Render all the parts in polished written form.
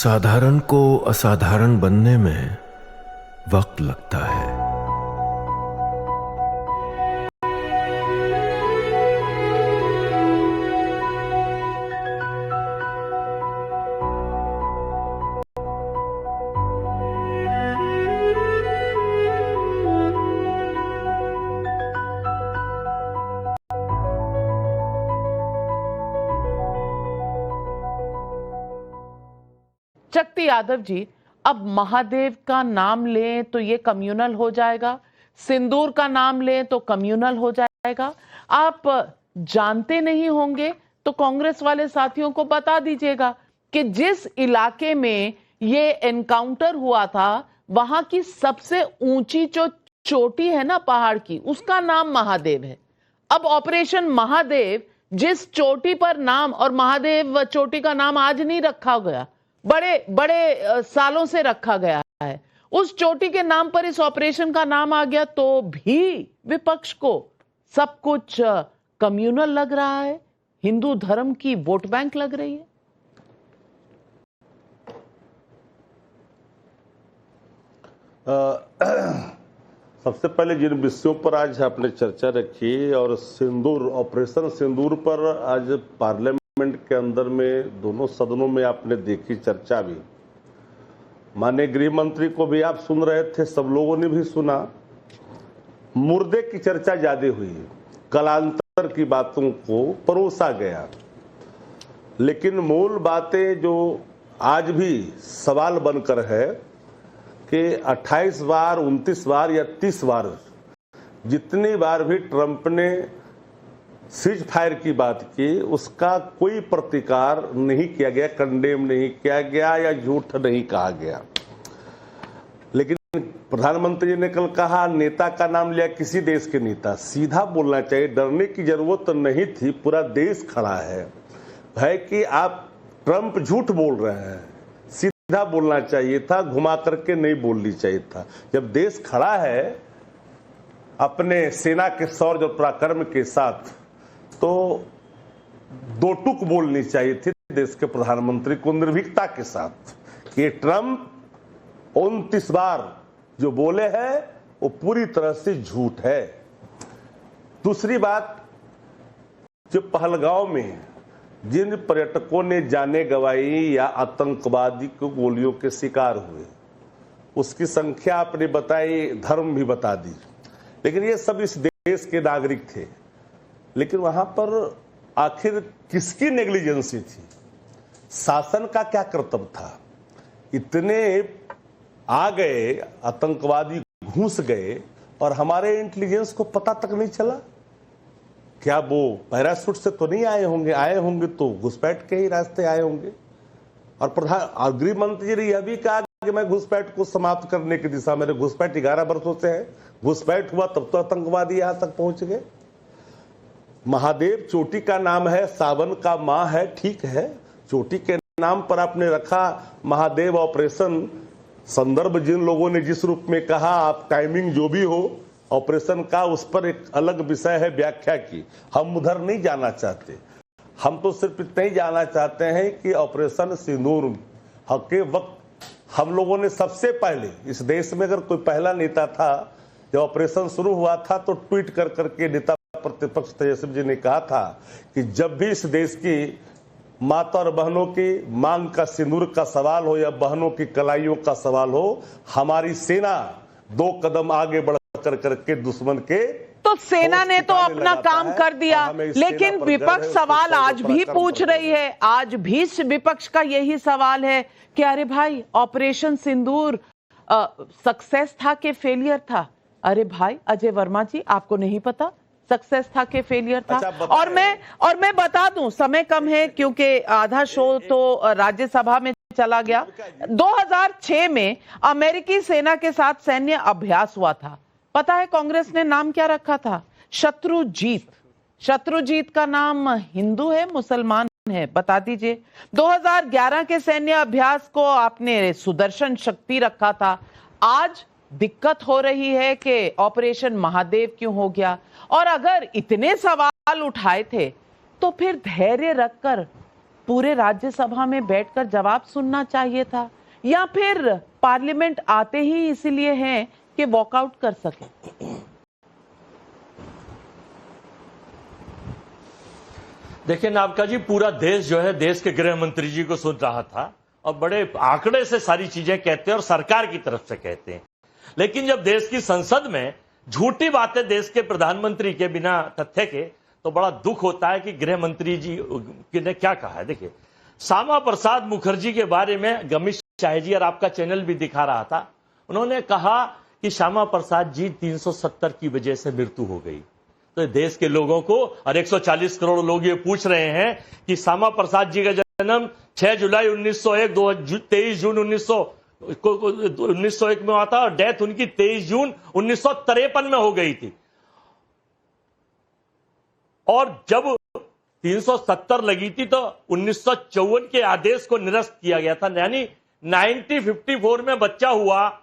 साधारण को असाधारण बनने में वक्त लगता है। शक्ति यादव जी, अब महादेव का नाम लें तो ये कम्युनल हो जाएगा, सिंदूर का नाम लें तो कम्युनल हो जाएगा। आप जानते नहीं होंगे तो कांग्रेस वाले साथियों को बता दीजिएगा कि जिस इलाके में ये एनकाउंटर हुआ था वहां की सबसे ऊंची जो चोटी है ना पहाड़ की, उसका नाम महादेव है। अब ऑपरेशन महादेव जिस चोटी पर नाम, और महादेव चोटी का नाम आज नहीं रखा गया, बड़े बड़े सालों से रखा गया है, उस चोटी के नाम पर इस ऑपरेशन का नाम आ गया तो भी विपक्ष को सब कुछ कम्युनल लग रहा है, हिंदू धर्म की वोट बैंक लग रही है। सबसे पहले जिन विषयों पर आज आपने चर्चा रखी, और सिंदूर, ऑपरेशन सिंदूर पर आज पार्लियामेंट के अंदर में दोनों सदनों में आपने देखी चर्चा भी, माननीय गृह मंत्री को भी आप सुन रहे थे, सब लोगों ने भी सुना। मुर्दे की चर्चा ज्यादा हुई, कलांतर की बातों को परोसा गया, लेकिन मूल बातें जो आज भी सवाल बनकर है कि 28 बार, 29 बार या 30 बार, जितनी बार भी ट्रंप ने सीज फायर की बात की, उसका कोई प्रतिकार नहीं किया गया, कंडेम नहीं किया गया या झूठ नहीं कहा गया। लेकिन प्रधानमंत्री ने कल कहा, नेता का नाम लिया, किसी देश के नेता, सीधा बोलना चाहिए, डरने की जरूरत नहीं थी, पूरा देश खड़ा है कि आप ट्रंप झूठ बोल रहे हैं, सीधा बोलना चाहिए था, घुमा करके नहीं बोलनी चाहिए था। जब देश खड़ा है अपने सेना के शौर्य और पराक्रम के साथ, तो दो टूक बोलनी चाहिए थी देश के प्रधानमंत्री को निर्भीकता के साथ कि ट्रंप 29 बार जो बोले हैं वो पूरी तरह से झूठ है। दूसरी बात, जो पहलगांव में जिन पर्यटकों ने जाने गंवाई या आतंकवादी को गोलियों के शिकार हुए, उसकी संख्या आपने बताई, धर्म भी बता दी, लेकिन ये सब इस देश के नागरिक थे। लेकिन वहां पर आखिर किसकी नेग्लिजेंसी थी? शासन का क्या कर्तव्य था? इतने आ गए आतंकवादी, घुस गए, और हमारे इंटेलिजेंस को पता तक नहीं चला। क्या वो पैराशूट से तो नहीं आए होंगे? आए होंगे तो घुसपैठ के ही रास्ते आए होंगे। और गृह मंत्री ने यह भी कहा कि मैं घुसपैठ को समाप्त करने की दिशा में, घुसपैठ 11 वर्षों से है, घुसपैठ हुआ तब तो आतंकवादी यहां तक पहुंच गए। महादेव चोटी का नाम है, सावन का माह है, ठीक है, चोटी के नाम पर आपने रखा महादेव ऑपरेशन। संदर्भ जिन लोगों ने जिस रूप में कहा, आप टाइमिंग जो भी हो ऑपरेशन का, उस पर एक अलग विषय है व्याख्या की, हम उधर नहीं जाना चाहते। हम तो सिर्फ इतना ही जानना चाहते हैं कि ऑपरेशन सिंदूर के वक्त हम लोगों ने सबसे पहले, इस देश में अगर कोई पहला नेता था, जब ऑपरेशन शुरू हुआ था तो ट्वीट कर करके नेता प्रतिपक्ष तेजस्वी जी ने कहा था कि जब भी इस देश की माता और बहनों की मांग का सिंदूर का सवाल हो या बहनों की कलाइयों का सवाल हो, हमारी सेना 2 कदम आगे बढ़ कर करके दुश्मन के, तो सेना ने तो अपना काम कर दिया, लेकिन विपक्ष सवाल आज भी पूछ रही है, आज भी विपक्ष का यही सवाल है कि अरे भाई, ऑपरेशन सिंदूर सक्सेस था कि फेलियर था? अरे भाई अजय वर्मा जी, आपको नहीं पता सक्सेस था कि फेलियर था? और मैं बता दूं, समय कम है क्योंकि आधा शो तो राज्यसभा में चला गया। 2006 में अमेरिकी सेना के साथ सैन्य अभ्यास हुआ था। पता है कांग्रेस ने नाम क्या रखा था? शत्रुजीत। शत्रुजीत का नाम हिंदू है, मुसलमान है? बता दीजिए। 2011 के सैन्य अभ्यास को आपने सुदर्शन शक्ति रखा था। आज दिक्कत हो रही है कि ऑपरेशन महादेव क्यों हो गया? और अगर इतने सवाल उठाए थे तो फिर धैर्य रखकर पूरे राज्यसभा में बैठकर जवाब सुनना चाहिए था, या फिर पार्लियामेंट आते ही इसीलिए हैं कि वॉकआउट कर सके? देखिए नाबका जी, पूरा देश जो है देश के गृह मंत्री जी को सुन रहा था और बड़े आंकड़े से सारी चीजें कहते हैं और सरकार की तरफ से कहते हैं। लेकिन जब देश की संसद में झूठी बातें देश के प्रधानमंत्री के बिना तथ्य के, तो बड़ा दुख होता है कि गृह मंत्री जी ने क्या कहा है। देखिए, श्यामा प्रसाद मुखर्जी के बारे में गमीश शाह जी और आपका चैनल भी दिखा रहा था, उन्होंने कहा कि श्यामा प्रसाद जी 370 की वजह से मृत्यु हो गई। तो देश के लोगों को और 140 करोड़ लोग ये पूछ रहे हैं कि श्यामा प्रसाद जी का जन्म 6 जुलाई 1901, 23 जून 1901 में हुआ था और डेथ उनकी 23 जून 1953 में हो गई थी। और जब 370 लगी थी तो 1954 के आदेश को निरस्त किया गया था, यानी 1954 में बच्चा हुआ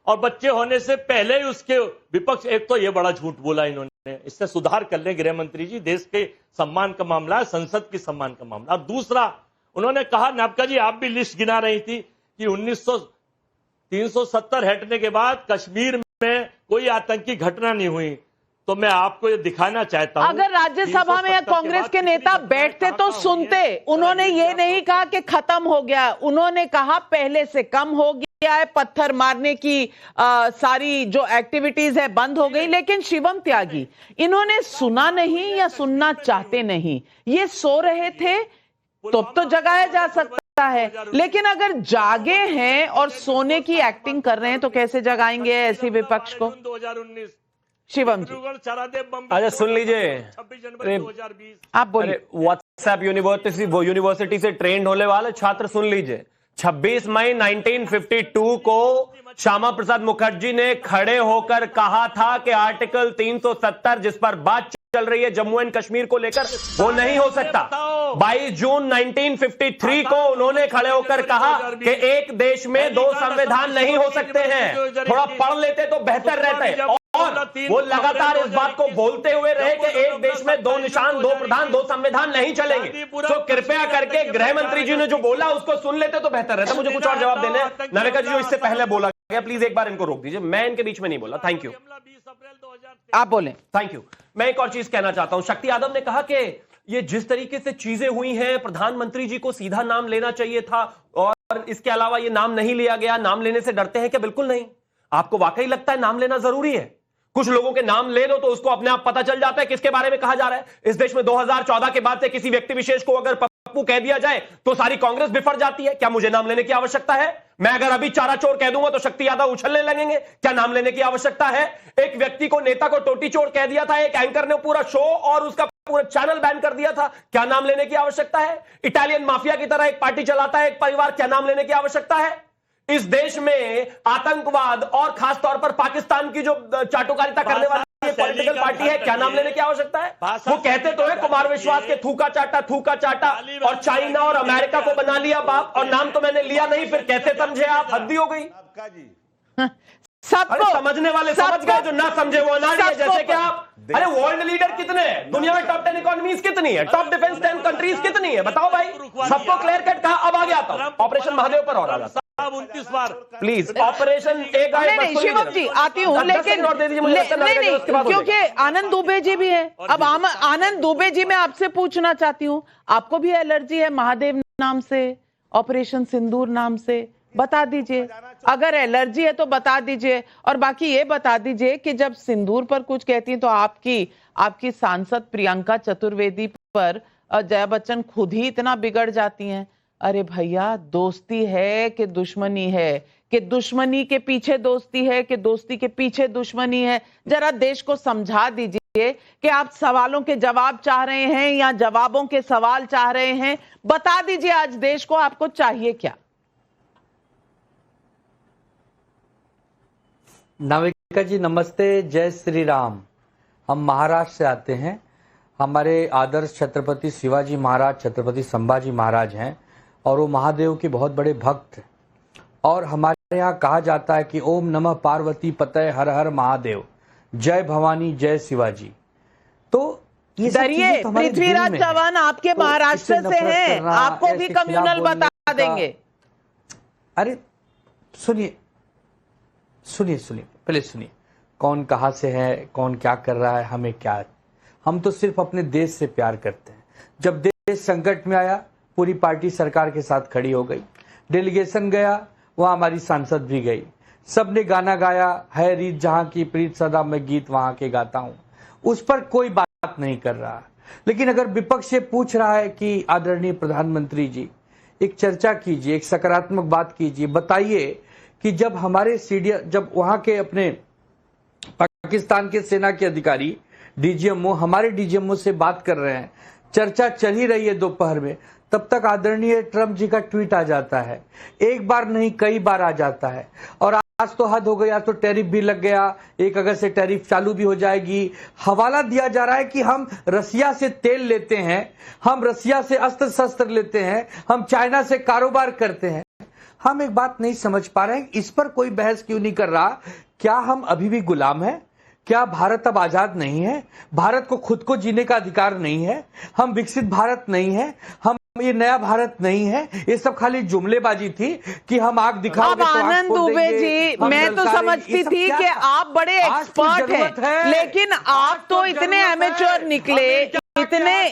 और बच्चे होने से पहले ही उसके विपक्ष, एक तो ये बड़ा झूठ बोला इन्होंने, इससे सुधार कर लें गृह मंत्री जी, देश के सम्मान का मामला है, संसद की सम्मान का मामला। और दूसरा, उन्होंने कहा, नाबका जी आप भी लिस्ट गिना रही थी कि 370 हटने के बाद कश्मीर में कोई आतंकी घटना नहीं हुई। तो मैं आपको ये दिखाना चाहता हूं, अगर राज्यसभा में कांग्रेस के नेता बैठते तो सुनते। उन्होंने ये नहीं कहा कि खत्म हो गया, उन्होंने कहा पहले से कम हो गया है, पत्थर मारने की सारी जो एक्टिविटीज है बंद हो गई। लेकिन शिवम त्यागी, इन्होंने सुना नहीं या सुनना चाहते नहीं, ये सो रहे थे तो जगाया जा सकता है, लेकिन अगर जागे हैं और सोने की एक्टिंग कर रहे हैं तो कैसे जगाएंगे ऐसी विपक्ष को? 2019 शिवम जी, अच्छा सुन लीजिए, 26 जनवरी 2020 आप बोलिए। व्हाट्सएप यूनिवर्सिटी से ट्रेंड होने वाले छात्र सुन लीजिए। 26 मई 1952 को श्यामा प्रसाद मुखर्जी ने खड़े होकर कहा था कि आर्टिकल 370 जिस पर बात चल रही है जम्मू एंड कश्मीर को लेकर, वो नहीं हो सकता। 22 जून 1953 को उन्होंने खड़े होकर कहा कि एक देश में 2 संविधान नहीं हो सकते हैं। थोड़ा पढ़ लेते तो बेहतर रहता है। और वो लगातार इस बात को बोलते हुए रहे कि एक देश में 2 निशान, 2 प्रधान, 2 संविधान नहीं चलेंगे। तो कृपया करके गृह मंत्री जी ने जो बोला उसको सुन लेते तो बेहतर रहता। मुझे कुछ और जवाब देने हैं। नाविका जी, जो इससे पहले बोला गया, प्लीज एक बार इनको रोक दीजिए, मैं इनके बीच में नहीं बोला। थैंक यू, आप बोले। Thank you. मैं एक और चीज कहना चाहता हूं। शक्ति यादव ने कहा कि ये जिस तरीके से चीजें हुई हैं, प्रधानमंत्री जी को सीधा नाम लेना चाहिए था और इसके अलावा ये नाम नहीं लिया गया, नाम लेने से डरते हैं क्या? बिल्कुल नहीं। आपको वाकई लगता है नाम लेना जरूरी है? कुछ लोगों के नाम ले लो तो उसको अपने आप पता चल जाता है किसके बारे में कहा जा रहा है। इस देश में 2014 के बाद से किसी व्यक्ति विशेष को अगर पप्पू कह दिया जाए तो सारी कांग्रेस बिफर जाती है। क्या मुझे नाम लेने की आवश्यकता है? मैं अगर अभी चारा चोर कह दूंगा तो शक्ति यादव उछलने लगेंगे। क्या नाम लेने की आवश्यकता है? एक व्यक्ति को, नेता को टोटी चोर कह दिया था एक एंकर ने, पूरा शो और उसका पूरा चैनल बैन कर दिया था। क्या नाम लेने की आवश्यकता है? इटालियन माफिया की तरह एक पार्टी चलाता है एक परिवार, क्या नाम लेने की आवश्यकता है? इस देश में आतंकवाद और खासतौर पर पाकिस्तान की जो चाटुकारिता करने वाली पॉलिटिकल पार्टी है, क्या नाम लेने की आवश्यकता है? वो कहते तो है कुमार विश्वास के थूका चाटा और चाइना और अमेरिका को बना लिया बाप, और नाम तो मैंने लिया नहीं, फिर कैसे समझे आप? हद्दी हो गई। सबको समझने वाले समझ गए, जो ना समझे वो अनाड़ी है। जैसे कि आप, अरे वर्ल्ड लीडर कितने हैं दुनिया में? टॉप 10 इकोनॉमीज कितनी है? टॉप डिफेंस 10 कंट्रीज कितनी है? बताओ भाई। सबको क्लियर कट कहा। अब आगे आता हूं ऑपरेशन महादेव पर और आ जाता। 29 बार प्लीज ऑपरेशन एक नहीं शिवम जी आती हूँ, लेकिन नहीं, क्योंकि आनंद दुबे जी भी है। अब आनंद दुबे जी, मैं आपसे पूछना चाहती हूँ, आपको भी एलर्जी है महादेव नाम से, ऑपरेशन सिंदूर नाम से? बता दीजिए, अगर एलर्जी है तो बता दीजिए। और बाकी ये बता दीजिए कि जब सिंदूर पर कुछ कहती हैं तो आपकी सांसद प्रियंका चतुर्वेदी पर जया बच्चन खुद ही इतना बिगड़ जाती हैं। अरे भैया, दोस्ती है कि दुश्मनी है? कि दुश्मनी के पीछे दोस्ती है कि दोस्ती के पीछे दुश्मनी है? जरा देश को समझा दीजिए कि आप सवालों के जवाब चाह रहे हैं या जवाबों के सवाल चाह रहे हैं। बता दीजिए आज देश को आपको चाहिए क्या? नाविका जी नमस्ते, जय श्री राम। हम महाराष्ट्र से आते हैं। हमारे आदर्श छत्रपति शिवाजी महाराज, छत्रपति संभाजी महाराज हैं और वो महादेव के बहुत बड़े भक्त हैं। और हमारे यहाँ कहा जाता है कि ओम नमः पार्वती पतये हर हर महादेव, जय भवानी जय शिवाजी। तो ये सब डरिए, चीजें तो हमारे दिल पृथ्वीराज में है। चौहान आपके तो महाराष्ट्र इससे से नफरत हैं, करना, आपको भी ऐसे खिलाफ कम्युनल बोलने बता का- देंगे। अरे सुनिए सुनिए सुनिए, पहले सुनिए, कौन कहां से है, कौन क्या कर रहा है, हमें क्या, हम तो सिर्फ अपने देश से प्यार करते हैं। जब देश संकट में आया, पूरी पार्टी सरकार के साथ खड़ी हो गई, डेलीगेशन गया, वहां हमारी सांसद भी गई, सबने गाना गाया, है रीत जहां की प्रीत सदा मैं गीत वहां के गाता हूं, उस पर कोई बात नहीं कर रहा। लेकिन अगर विपक्ष ये पूछ रहा है कि आदरणीय प्रधानमंत्री जी एक चर्चा कीजिए, एक सकारात्मक बात कीजिए, बताइए कि जब हमारे जब वहां के अपने पाकिस्तान के सेना के अधिकारी डीजीएमओ हमारे डीजीएमओ से बात कर रहे हैं, चर्चा चल ही रही है दोपहर में, तब तक आदरणीय ट्रंप जी का ट्वीट आ जाता है, एक बार नहीं कई बार आ जाता है। और आज तो हद हो गई, आज तो टैरिफ भी लग गया, 1 अगस्त से टैरिफ चालू भी हो जाएगी। हवाला दिया जा रहा है कि हम रसिया से तेल लेते हैं, हम रसिया से अस्त्र शस्त्र लेते हैं, हम चाइना से कारोबार करते हैं। हम एक बात नहीं समझ पा रहे हैं, इस पर कोई बहस क्यों नहीं कर रहा? क्या हम अभी भी गुलाम हैं? क्या भारत अब आजाद नहीं है? भारत को खुद को जीने का अधिकार नहीं है? हम विकसित भारत नहीं है? हम ये नया भारत नहीं है? ये सब खाली जुमलेबाजी थी कि हम आग दिखाओगे अब तो आग आनंद खोल दुबे देंगे, जी, हम मैं तो ललकारेंगे। समझती ये सब थी क्या कि था? आप बड़े आज तो एक्सपर्ट जरूरत हैं, है। लेकिन आज आप तो तो इतने जरूरत है। एमेच्योर निकले, अमेरिका के इतने